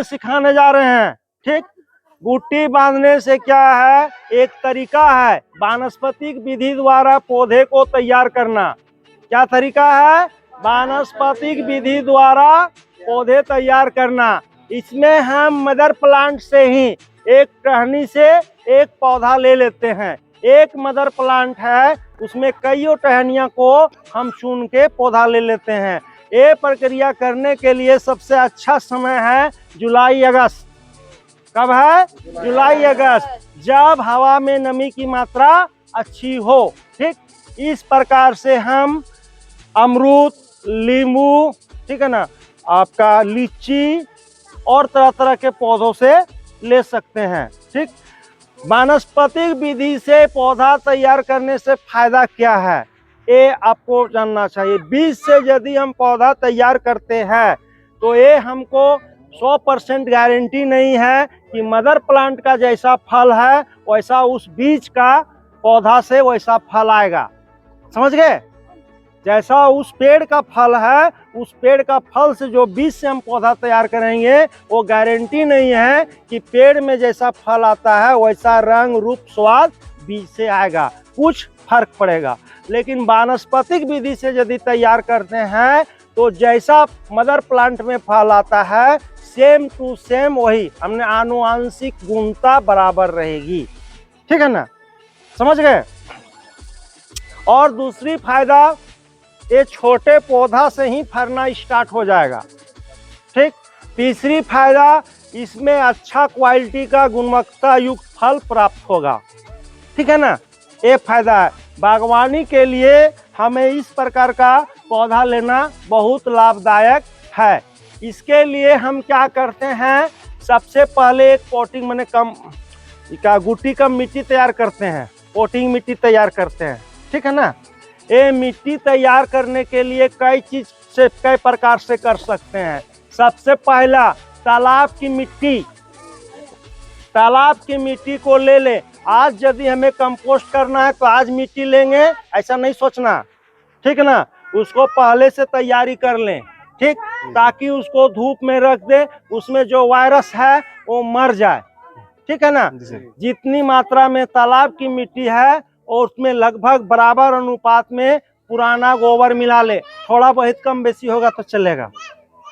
सिखाने जा रहे हैं। ठीक, गुट्टी बांधने से क्या है, एक तरीका है वानस्पतिक विधि द्वारा पौधे को तैयार करना। क्या तरीका है? वानस्पतिक विधि द्वारा पौधे तैयार करना। इसमें हम मदर प्लांट से ही एक टहनी से एक पौधा ले लेते हैं। एक मदर प्लांट है, उसमें कई टहनियों को हम चुन के पौधा ले लेते हैं। ये प्रक्रिया करने के लिए सबसे अच्छा समय है जुलाई अगस्त। कब है? जुलाई अगस्त, जब हवा में नमी की मात्रा अच्छी हो। ठीक, इस प्रकार से हम अमरूद, नींबू, ठीक है ना, आपका लीची और तरह तरह के पौधों से ले सकते हैं। ठीक, वानस्पतिक विधि से पौधा तैयार करने से फायदा क्या है, ये आपको जानना चाहिए। बीज से यदि हम पौधा तैयार करते हैं तो ये हमको 100% गारंटी नहीं है कि मदर प्लांट का जैसा फल है वैसा उस बीज का पौधा से वैसा फल आएगा। समझ गए? जैसा उस पेड़ का फल है, उस पेड़ का फल से जो बीज से हम पौधा तैयार करेंगे वो गारंटी नहीं है कि पेड़ में जैसा फल आता है वैसा रंग रूप स्वाद बीज से आएगा, कुछ फर्क पड़ेगा। लेकिन वानस्पतिक विधि से यदि तैयार करते हैं तो जैसा मदर प्लांट में फल आता है सेम टू सेम वही, हमने आनुवांशिक गुणता बराबर रहेगी। ठीक है ना, समझ गए? और दूसरी फायदा, ये छोटे पौधा से ही फरना स्टार्ट हो जाएगा। ठीक, तीसरी फायदा, इसमें अच्छा क्वालिटी का गुणवत्ता युक्त फल प्राप्त होगा। ठीक है ना, ये फायदा है। बागवानी के लिए हमें इस प्रकार का पौधा लेना बहुत लाभदायक है। इसके लिए हम क्या करते हैं, सबसे पहले एक पोटिंग मैंने कम का गुट्टी का मिट्टी तैयार करते हैं, पोटिंग मिट्टी तैयार करते हैं। ठीक है ना, ये मिट्टी तैयार करने के लिए कई चीज से कई प्रकार से कर सकते हैं। सबसे पहला, तालाब की मिट्टी, तालाब की मिट्टी को ले ले। आज यदि हमें कंपोस्ट करना है तो आज मिट्टी लेंगे, ऐसा नहीं सोचना। ठीक है ना, उसको पहले से तैयारी कर लें। ठीक, ताकि उसको धूप में रख दे, उसमें जो वायरस है वो मर जाए। ठीक है ना, जितनी मात्रा में तालाब की मिट्टी है और उसमें लगभग बराबर अनुपात में पुराना गोबर मिला ले। थोड़ा बहुत कम बेसी होगा तो चलेगा।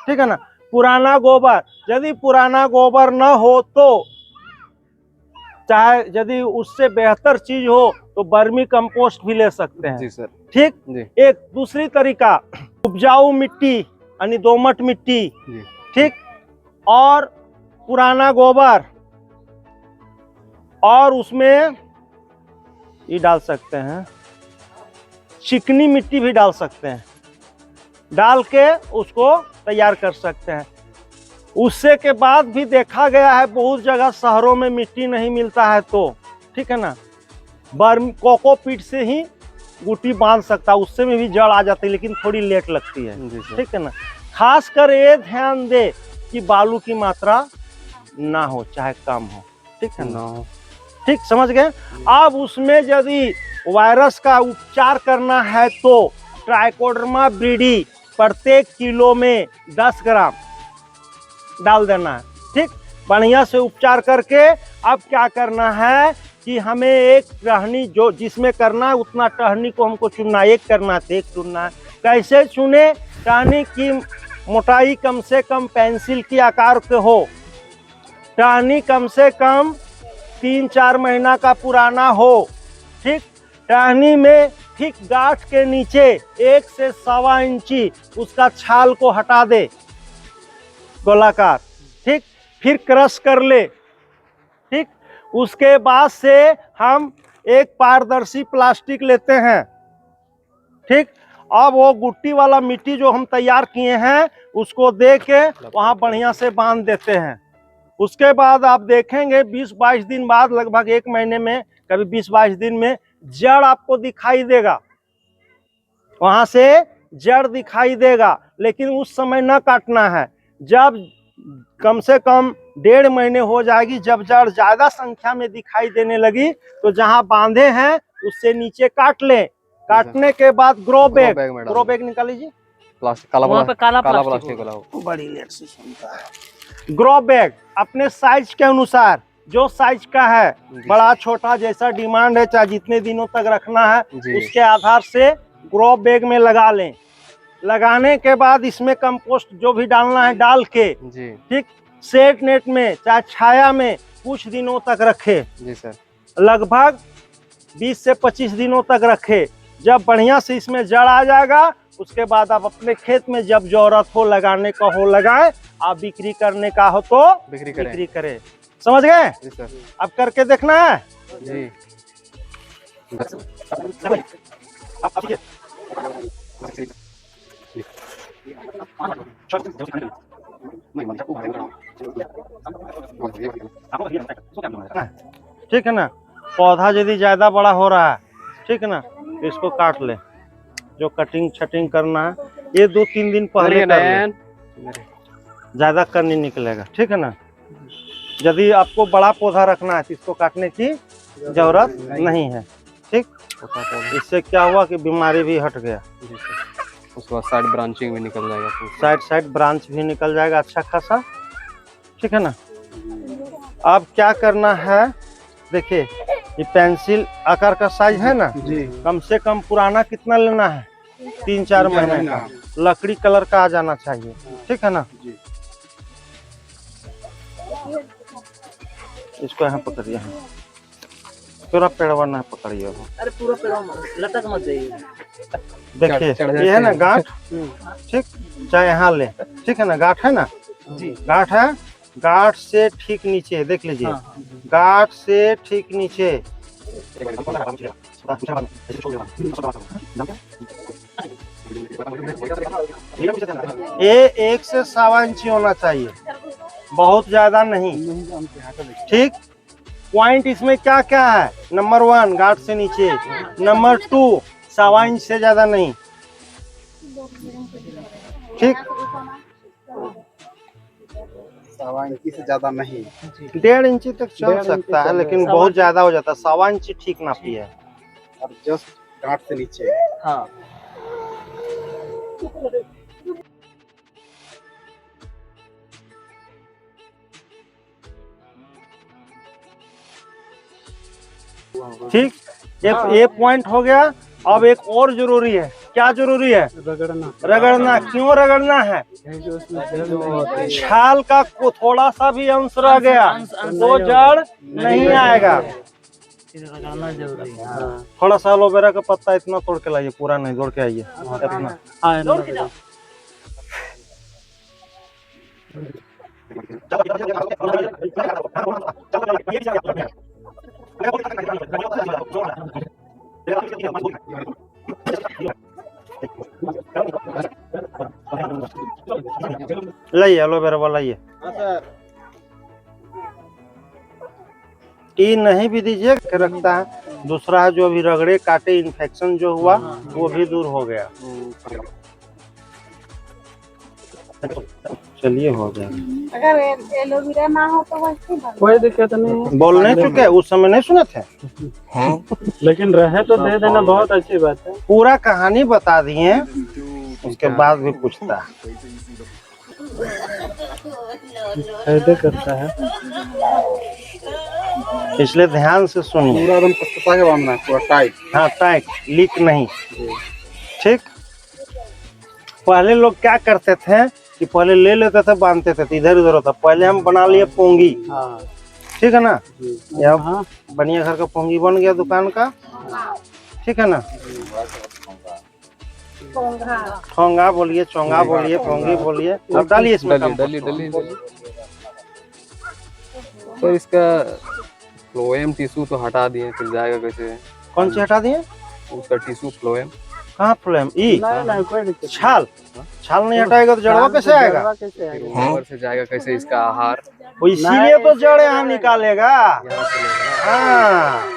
ठीक है ना, पुराना गोबर, यदि पुराना गोबर न हो तो चाहे यदि उससे बेहतर चीज हो तो वर्मी कंपोस्ट भी ले सकते हैं। जी सर। ठीक जी। एक दूसरी तरीका, उपजाऊ मिट्टी यानी दोमट मिट्टी। ठीक, और पुराना गोबर, और उसमें ये डाल सकते हैं, चिकनी मिट्टी भी डाल सकते हैं, डाल के उसको तैयार कर सकते हैं। उससे के बाद भी देखा गया है बहुत जगह शहरों में मिट्टी नहीं मिलता है तो ठीक है ना, कोकोपीट से ही गुट्टी बांध सकता है, उससे में भी जड़ आ जाती है लेकिन थोड़ी लेट लगती है। ठीक है ना, खासकर ये ध्यान दे कि बालू की मात्रा ना हो चाहे कम हो। ठीक है ना, ठीक, समझ गए? अब उसमें यदि वायरस का उपचार करना है तो ट्राइकोडर्मा ब्रीडी प्रत्येक किलो में 10 ग्राम डाल देना है। ठीक, बढ़िया से उपचार करके अब क्या करना है कि हमें एक टहनी जो जिसमें करना है उतना टहनी को हमको चुनना, एक करना है एक चुनना है। कैसे चुने? टहनी की मोटाई कम से कम पेंसिल की आकार के हो, टहनी कम से कम 3-4 महीना का पुराना हो। ठीक, टहनी में ठीक गांठ के नीचे 1 से 1.25 इंची उसका छाल को हटा दे, गोलाकार। ठीक, फिर क्रश कर ले। ठीक, उसके बाद से हम एक पारदर्शी प्लास्टिक लेते हैं। ठीक, अब वो गुट्टी वाला मिट्टी जो हम तैयार किए हैं उसको दे के वहां बढ़िया से बांध देते हैं। उसके बाद आप देखेंगे 20-22 दिन बाद, लगभग 1 महीने में, कभी 20-22 दिन में जड़ आपको दिखाई देगा, वहां से जड़ दिखाई देगा। लेकिन उस समय न काटना है, जब कम से कम 1.5 महीने हो जाएगी, जब जड़ ज्यादा संख्या में दिखाई देने लगी तो जहां बांधे हैं उससे नीचे काट लें। काटने के बाद ग्रो बैग निकाल लीजिए, प्लास्टिक काला वहाँ पे काला काला प्लास्टिक प्लास्टिक वाला हो। बड़ी लेट से सुनता है। ग्रो बैग अपने साइज के अनुसार, जो साइज का है, जी बड़ा छोटा जैसा डिमांड है, चाहे जितने दिनों तक रखना है जी। उसके आधार से ग्रो बैग में लगा लें। लगाने के बाद इसमें कंपोस्ट जो भी डालना है डाल के, जी ठीक, शेड नेट में चाहे छाया में कुछ दिनों तक रखे, जी सर। लगभग 20 से 25 दिनों तक रखे। जब बढ़िया से इसमें जड़ आ जाएगा उसके बाद आप अपने खेत में जब जरूरत हो लगाने का हो लगाए, आप बिक्री करने का हो तो बिक्री करें। समझ गए? जी सर। अब करके देखना है जी ठीक है ना। पौधा यदि ज्यादा बड़ा हो रहा है, ठीक है ना, तो इसको काट ले। जो कटिंग छटिंग करना है ये 2-3 दिन पहले कर ले, ज्यादा कर नहीं निकलेगा। ठीक है ना। यदि आपको बड़ा पौधा रखना है तो इसको काटने की जरूरत नहीं है। ठीक, इससे क्या हुआ कि बीमारी भी हट गया। उसके बाद साइड ब्रांचिंग भी निकल जाएगा, साइड ब्रांच भी निकल जाएगा अच्छा खासा। ठीक है ना। अब क्या करना है, देखिए ये पेंसिल आकार का साइज है ना जी। कम से कम पुराना कितना लेना है, 3-4 महीने का, लकड़ी कलर का आ जाना चाहिए। ठीक है ना जी। इसको यहाँ पकड़िए, पूरा पेड़वा ना पकड़िए। अरे पूरा पेड़ लटक मत जाइए। देखिए ये है ना गांठ, ठीक, चाहे यहाँ ले, ठीक है ना, गांठ है ना जी, गांठ है, गांठ से ठीक नीचे देख लीजिए। हाँ। गांठ से ठीक नीचे ये 1 से 1.25 इंची होना चाहिए, बहुत ज्यादा नहीं। ठीक, पॉइंट इसमें क्या क्या है, नंबर 1 गांठ से नीचे, नंबर 2 1.25 इंच से ज्यादा नहीं। ठीक, 1.25 इंची से ज्यादा नहीं, 1.5 इंची तक चल सकता है, लेकिन बहुत ज्यादा हो जाता है। 1.25 इंची ठीक नापी है। और जस्ट गांठ से नीचे। हाँ। ठीक, ये पॉइंट हो गया। अब एक और जरूरी है, क्या जरूरी है, रगड़ना। रगड़ना। क्यों रगड़ना है, छाल का थोड़ा सा भी अंश रह गया तो जड़ नहीं आएगा। रगड़ना जरूरी है। थोड़ा सा एलोवेरा का पत्ता इतना तोड़ के लाइए, पूरा नहीं, तोड़ के आइए इतना। लाइए एलोवेरा वाला, लाइए। ये नहीं भी दीजिए रखता है, दूसरा है जो अभी रगड़े काटे इन्फेक्शन जो हुआ वो भी दूर हो गया। चलिए हो जाएगा। अगर एलोवेरा ना हो तो वैसे कोई दिक्कत नहीं। बोल नहीं चुके, उस समय नहीं सुने थे। हाँ। लेकिन रहे तो दे देना, बहुत अच्छी बात है। पूरा कहानी बता दिए, उसके बाद भी पूछता है। फायदा करता है, इसलिए ध्यान से सुनिए। पूरा एकदम पत्ता के बांधना है, पूरा टाइट। हाँ टाइट, लीक नहीं। ठीक, पहले लोग क्या करते थे कि पहले ले लेते थे, बांधते थे, इधर उधर होता। पहले हम बना लिए पोंगी। ठीक है ना, यहाँ बढ़िया घर का पोंगी बन गया दुकान का। ठीक है ना, ठोंगा बोलिए, चोंगा बोलिए, पोंगी बोलिए, अब डालिए इसमें। डली। तो इसका फ्लोएम टिश्यू तो हटा दिए, फिर जाएगा कैसे? कौन सी हटा दिए? उसका टिश्यू फ्लोएम। कहाँ फ्लोएम? नहीं, छाल, छाल नहीं हटाएगा तो जड़वा कैसे आएगा? ऊपर से जाएगा कैसे इसका आहार? इसीलिए तो जड़ यहाँ निकालेगा। हाँ,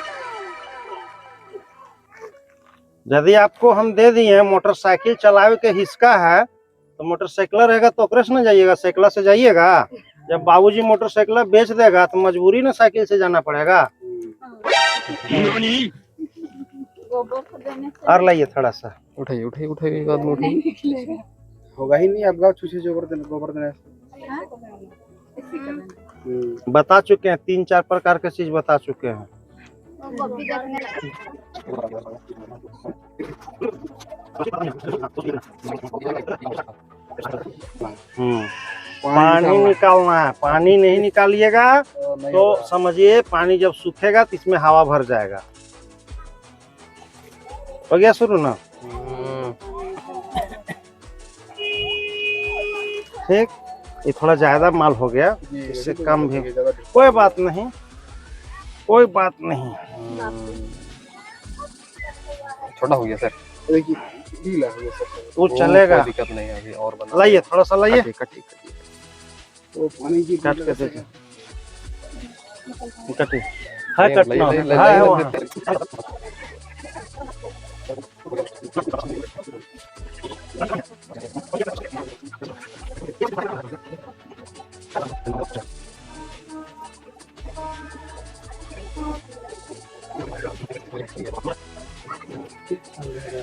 यदि आपको हम दे दिए मोटरसाइकिल चलावे के हिस्सा है तो मोटरसाइकिल रहेगा तो ओकरे से न जाइएगा, साइकिल से जाइएगा। जब बाबूजी मोटरसाइकिल बेच देगा तो मजबूरी ना साइकिल से जाना पड़ेगा। और लाइए थोड़ा सा, उठाइए एक आदमी उठाइए। होगा ही नहीं, अब गाँव छूछे गोवर्धन बता चुके हैं, 3-4 प्रकार के चीज बता चुके हैं। पानी निकालना है, पानी नहीं निकालिएगा तो समझिए पानी जब सूखेगा तो इसमें हवा भर जाएगा। हो गया शुरू ना? ठीक, ये थोड़ा ज्यादा माल हो गया, इससे कम भी कोई बात नहीं, कोई बात नहीं। छोटा हो गया सर, देखिए ढीला हो गया सब। वो चलेगा, कोई दिक्कत नहीं है, अभी और बना लाइए थोड़ा सा लाइए, तो पानी की काट के दीजिए, कटिए है, ले- कटना ले- ले- है ले- वहाँ।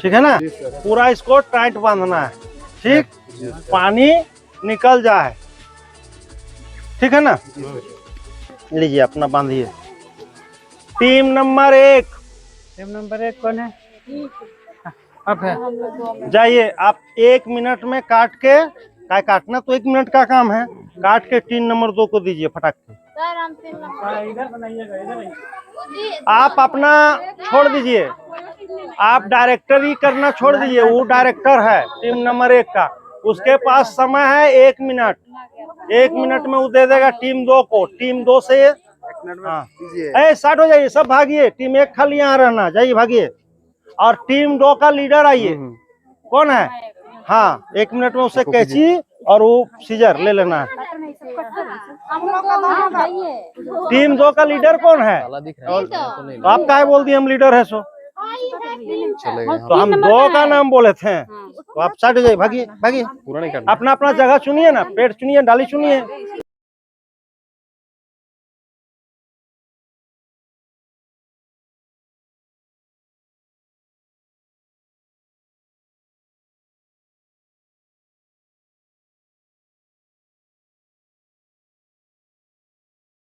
ठीक है ना? पूरा इसको टाइट बांधना है, ठीक, पानी निकल जाए, ठीक है ना? लीजिए अपना बांधिए। टीम नंबर 1, टीम नंबर 1 कौन है? आप है। जाइए आप 1 मिनट में काट के, काय काटना तो 1 मिनट का काम है, काट के टीम नंबर 2 को दीजिए फटाक से। इधर बनाइएगा, इधर आप अपना छोड़ दीजिए, आप डायरेक्टर ही करना छोड़ दीजिए, वो डायरेक्टर है टीम नंबर 1 का, उसके पास समय है 1 मिनट। 1 मिनट में वो दे देगा टीम 2 को। टीम 2 से हाँ, स्टार्ट हो जाइए, सब भागिए। टीम 1 खाली यहाँ रहना, जाइए भागिए। और टीम 2 का लीडर आइए, कौन है? हाँ, 1 मिनट में उससे कैंची और वो सीजर ले लेना है। टीम 2 का लीडर कौन है? काला दिख रहा है तो नहीं तो आप क्या बोल दिए हम लीडर है सो? चलेगा। तो हम 2 का नाम बोले थे, तो आप साइड हो जाइए, भागिए भागिए। पूरा नहीं करना। अपना अपना जगह चुनिए ना, पेड़ चुनिए, डाली चुनिए।